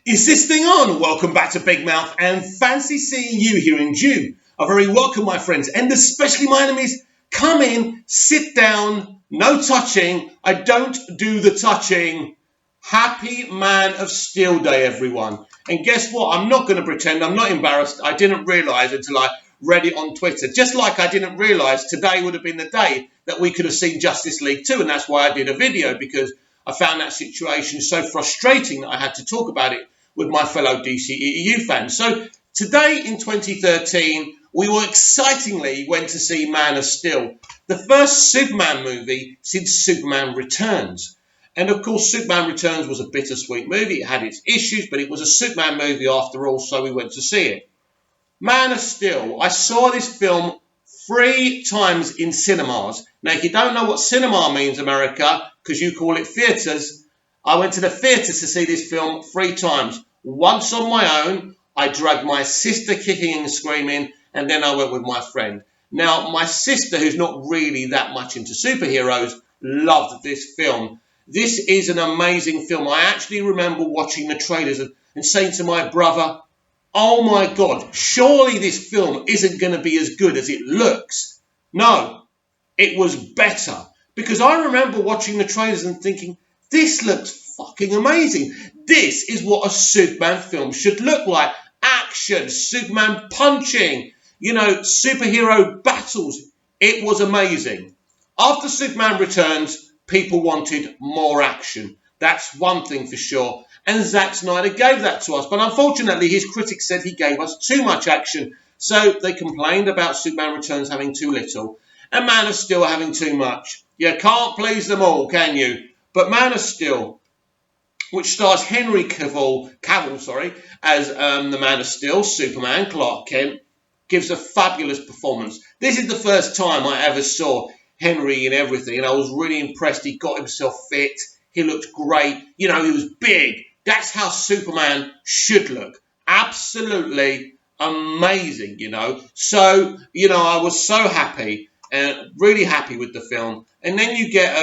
Is this thing on? Welcome back to Big Mouth and fancy seeing you here in June. A very welcome, my friends, and especially my enemies. Come in, sit down, no touching. I don't do the touching. Happy Man of Steel Day, everyone. And guess what? I'm not going to pretend. I'm not embarrassed. I didn't realise until I read it on Twitter. Just like I didn't realise today would have been the day that we could have seen Justice League 2. And that's why I did a video, because I found that situation so frustrating that I had to talk about it with my fellow DCEU fans. So today in 2013, we will excitingly went to see Man of Steel, the first Superman movie since Superman Returns. And of course, Superman Returns was a bittersweet movie. It had its issues, but it was a Superman movie after all, so we went to see it. Man of Steel. I saw this film 3 times in cinemas. Now, if you don't know what cinema means, America, because you call it theatres, I went to the theatres to see this film 3 times. Once on my own, I dragged my sister kicking and screaming, and then I went with my friend. Now, my sister, who's not really that much into superheroes, loved this film. This is an amazing film. I actually remember watching the trailers and saying to my brother, oh my God, surely this film isn't going to be as good as it looks. No, it was better. Because I remember watching the trailers and thinking, this looks fucking amazing. This is what a Superman film should look like. Action, Superman punching, superhero battles. It was amazing. After Superman Returns, people wanted more action. That's one thing for sure. And Zack Snyder gave that to us. But unfortunately, his critics said he gave us too much action. So they complained about Superman Returns having too little and Man of Steel having too much. You can't please them all, can you? But Man of Steel, which stars Henry Cavill, as the Man of Steel, Superman, Clark Kent, gives a fabulous performance. This is the first time I ever saw Henry in everything, and I was really impressed. He got himself fit. He looked great. He was big. That's how Superman should look. Absolutely amazing, So, I was so happy, really happy with the film. And then you get,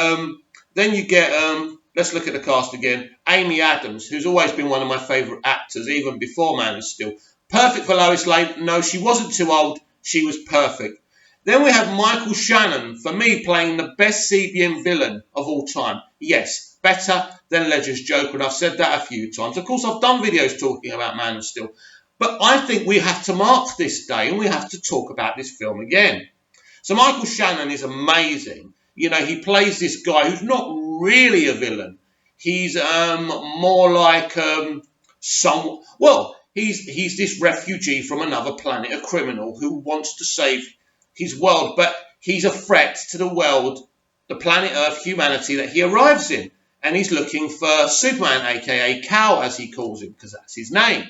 let's look at the cast again. Amy Adams, who's always been one of my favourite actors, even before Man of Steel. Perfect for Lois Lane. No, she wasn't too old. She was perfect. Then we have Michael Shannon, for me, playing the best CBM villain of all time. Yes, better than Ledger's Joker, and I've said that a few times. Of course, I've done videos talking about Man of Steel. But I think we have to mark this day, and we have to talk about this film again. So Michael Shannon is amazing. He plays this guy who's not really a villain. He's more like he's this refugee from another planet, a criminal who wants to save his world, but he's a threat to the world, the planet Earth, humanity that he arrives in. And he's looking for Superman, aka Kal, as he calls him, because that's his name.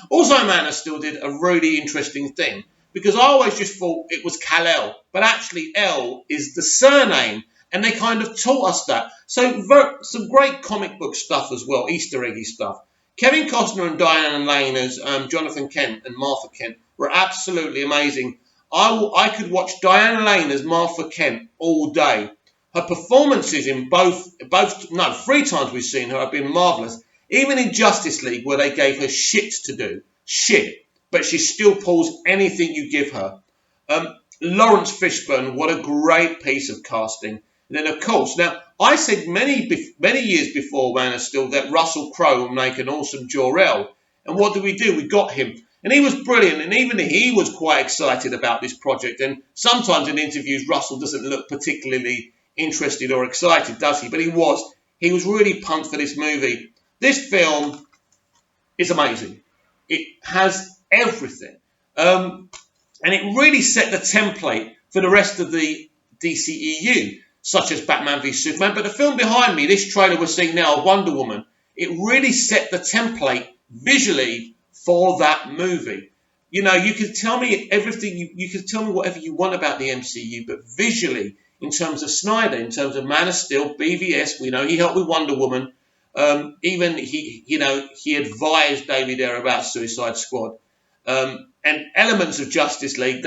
Also, Man of Steel did a really interesting thing, because I always just thought it was Kal-El, but actually El is the surname, and they kind of taught us that. So some great comic book stuff as well, Easter eggy stuff. Kevin Costner and Diane Lane as Jonathan Kent and Martha Kent were absolutely amazing. I could watch Diane Lane as Martha Kent all day. Her performances in 3 times we've seen her have been marvellous. Even in Justice League, where they gave her shit to do. Shit. But she still pulls anything you give her. Lawrence Fishburne, what a great piece of casting. And then, of course, now, I said many years before Man of Steel that Russell Crowe would make an awesome Jor-El. And what did? We got him. And he was brilliant, and even he was quite excited about this project. And sometimes in interviews, Russell doesn't look particularly interested or excited, does he? But he was. He was really pumped for this movie. This film is amazing. It has everything. And it really set the template for the rest of the DCEU, such as Batman v Superman. But the film behind me, this trailer we're seeing now, Wonder Woman, it really set the template visually for that movie. You can tell me everything, you can tell me whatever you want about the MCU, but visually, in terms of Snyder, in terms of Man of Steel, BVS, we know he helped with Wonder Woman. Even he advised David Ayer about Suicide Squad. And elements of Justice League,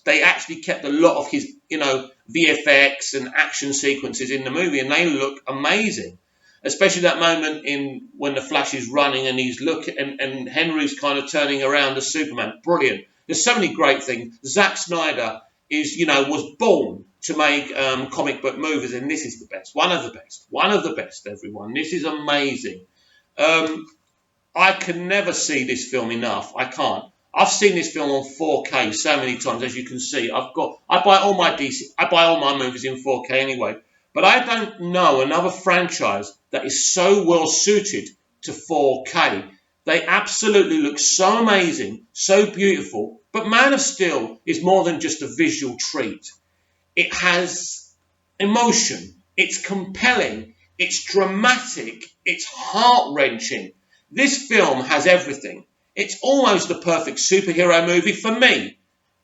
they actually kept a lot of his, VFX and action sequences in the movie, and they look amazing. especially that moment in when the Flash is running and he's looking and Henry's kind of turning around as Superman. Brilliant. There's so many great things. Zack Snyder was born to make comic book movies, and this is the best. One of the best, everyone. This is amazing. I can never see this film enough. I can't. I've seen this film on 4K so many times, as you can see. I buy all my movies in 4K anyway. But I don't know another franchise that is so well suited to 4K. They absolutely look so amazing, so beautiful. But Man of Steel is more than just a visual treat. It has emotion. It's compelling. It's dramatic. It's heart-wrenching. This film has everything. It's almost the perfect superhero movie for me.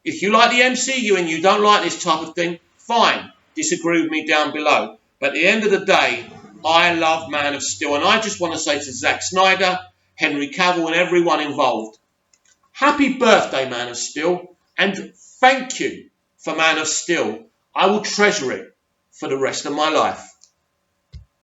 If you like the MCU and you don't like this type of thing, fine. Disagree with me down below. But at the end of the day, I love Man of Steel. And I just want to say to Zack Snyder, Henry Cavill and everyone involved, happy birthday, Man of Steel. And thank you for Man of Steel. I will treasure it for the rest of my life.